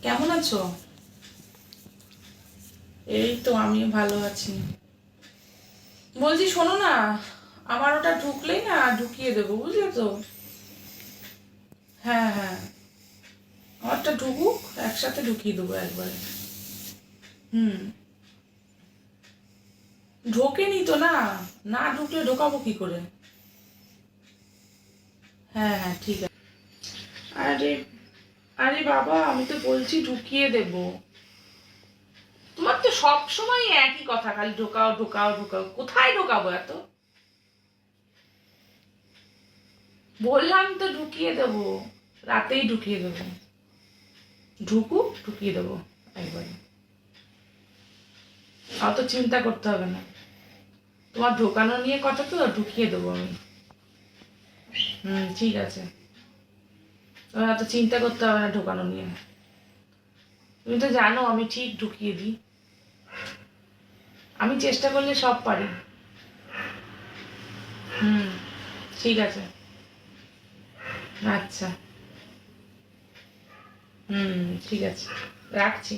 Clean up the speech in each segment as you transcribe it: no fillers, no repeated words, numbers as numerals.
কেমন আছো? এই তো আমিও ভালো আছি। বলছি শোনো না, আমার ওটা ঢুকলেই না ঢুকিয়ে দেবো, বুঝলে তো? হ্যাঁ হ্যাঁ, আমারটা ঢুকুক, একসাথে ঢুকিয়ে দেবো একবারে। হুম। ঢোকেনি তো না, না ঢুকলে ঢোকাবো কি করে? হ্যাঁ হ্যাঁ ঠিক আছে। আরে আরে বাবা, আমি তো বলছি ঢুকিয়ে দেবো। তোমার তো সব সময় একই কথা, খালি ঢোকাও ঢোকাও ঢোকাও, কোথায় ঢোকাবো এত? বললাম তো ঢুকিয়ে দেবো, রাতেই ঢুকিয়ে দেবো। ঢুকুক, ঢুকিয়ে দেবো একবারে। অত চিন্তা করতে হবে না, তোমার ঢোকানো নিয়ে কথা তো, ঢুকিয়ে দেবো আমি। ঠিক আছে, তোমার অত চিন্তা করতে হবে না ঢোকানো নিয়ে। তুমি তো জানো আমি ঠিক ঢুকিয়ে দিই, আমি চেষ্টা করলে সব পারি। হুম, ঠিক আছে। আচ্ছা। ঠিক আছে, রাখছি।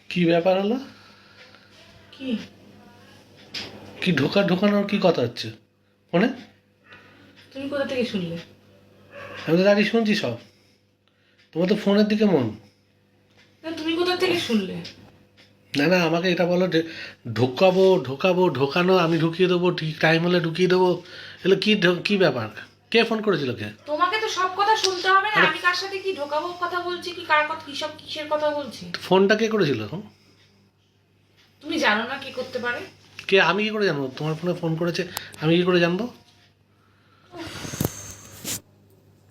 কি ব্যাপার হলো? কি? কি ঢোকানোর কি কথা হচ্ছে ফোনে? তুমি কোথা থেকে শুনলে? আমি তো দাঁড়িয়ে শুনছি সব। তোমার তো ফোনের দিকে মন। না, তুমি কোথা থেকে শুনলে? না না, আমাকে এটা বলো যে ঢোকানো, আমি ঢুকিয়ে দেবো, ঠিক টাইম হলে ঢুকিয়ে দেবো। এগুলো কি ব্যাপার? কে ফোন করেছিল কে? তোমাকে তো সব কথা শুনতে হবে না, আরে আমি কার সাথে কি ঢোকাবো কথা বলছি, কি কার কথা, কি সব কিসের কথা বলছি? ফোনটা কে করেছিল এখন? তুমি জানো না কি করতে পারে? কে? আমি কি করে জানবো তোমার ফোনে ফোন করেছে? আমি কি করে জানবো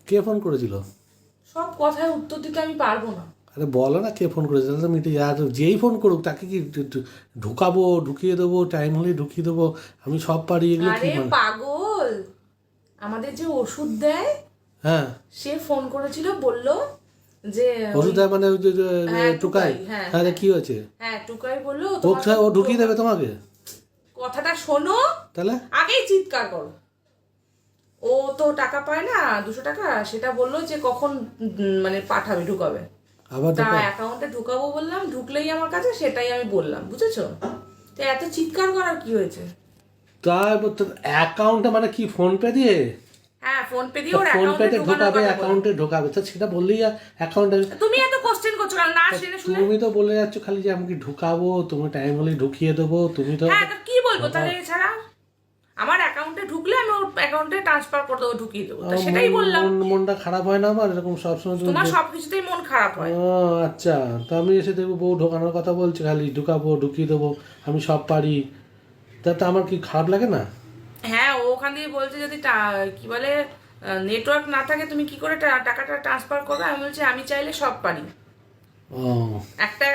কে ফোন করেছিল? সব কথায় উত্তর দিতে আমি পারবো না। আরে বলো না কে ফোন করেছিল, তাহলে মিটে আর যেই ফোন করুক তাকে কি ঢুকাবো, ঢুকিয়ে দেবো, টাইম হলে ঢুকিয়ে দেবো, আমি সব পারি, এগুলো কি আরে মানে? পাগল, আমাদের যে ওষুধ দেয়, হ্যাঁ, সে ফোন করেছিল, বলল যে ওষুধ দেয় মানে ওই যে হ্যাঁ টুকাই? হ্যাঁ তাহলে হ্যাঁ কি হয়েছে? হ্যাঁ, টুকাই বললো ও তোমাকে ও ঢুকিয়ে দেবে তোমাকে? কথাটা শোনো, তাহলে আগেই চিৎকার করো। ও তো টাকা পায় না, 200 টাকা, সেটা বললো যে কখন মানে পাঠাবে, ঢুকাবে। আবার তা ঢোকা? অ্যাকাউন্টে ঢুকাবো বললাম, ঢুকলেই আমার কাছে, সেটাই আমি বললাম, বুঝেছো? তো এত চিৎকার করার কি হয়েছে? তাই অ্যাকাউন্টে মানে কি ফোন পে দিয়ে? হ্যাঁ, ফোন পে দিয়ে ওর ফোন অ্যাকাউন্টে পেতে ঢোকানোর ঢোকাবে, কথা বললাম। অ্যাকাউন্টে ঢোকাবে, তো সেটা বললেই অ্যাকাউন্টে। তুমি এত কোশ্চেন করছো কেন, না শুনে শুনে? তুমি তো বলে যাচ্ছ খালি যে আমাকে ঢুকাবো, তুমি টাইম হলে ঢুকিয়ে দেবো, তুমি তো হ্যাঁ, তো কি বলবো তাহলে এছাড়া? আমার অ্যাকাউন্টে ঢুকলে আমি ওর অ্যাকাউন্টে ট্রান্সফার করে দেবো, ঢুকিয়ে দেবো, তো সেটাই বললাম। মনটা খারাপ হয় না আমার এরকম সবসময় তুমি? তোমার সবকিছুতেই মন খারাপ হয়। ও আচ্ছা, তো আমি এসে দেখবো বউ ঢোকানোর কথা বলছে, খালি ঢুকাবো, ঢুকিয়ে দেবো, আমি সব পারি, তাতে আমার কি খারাপ লাগে না? হ্যাঁ, ও ওখান দিয়ে বলছে যদি কি বলে নেটওয়ার্ক না থাকে তুমি কি করে টাকাটা ট্রান্সফার করবে, আমি বলছি আমি চাইলে সব পারি, ও, একটা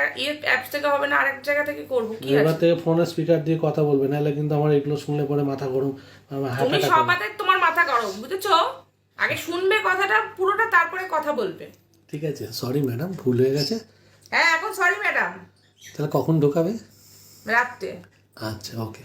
অ্যাপস থেকে হবে না, আরেক জায়গা থেকে করবো, কি এবার আছে? থেকে ফোনের স্পিকার দিয়ে কথা বলবে, নাহলে কিন্তু আমার এগুলো শুনলে পরে মাথা গরম, আমার হার্ট তুমি অ্যাটাক হবে। সবাতে তোমার মাথা গরম, বুঝেছো? আগে শুনবে কথাটা পুরোটা, তারপরে কথা বলবে। ঠিক আছে, সরি ম্যাডাম, ভুল হয়ে গেছে। হ্যাঁ, এখন সরি ম্যাডাম। তাহলে কখন ঢোকাবে? রাখতে। আচ্ছা, ওকে।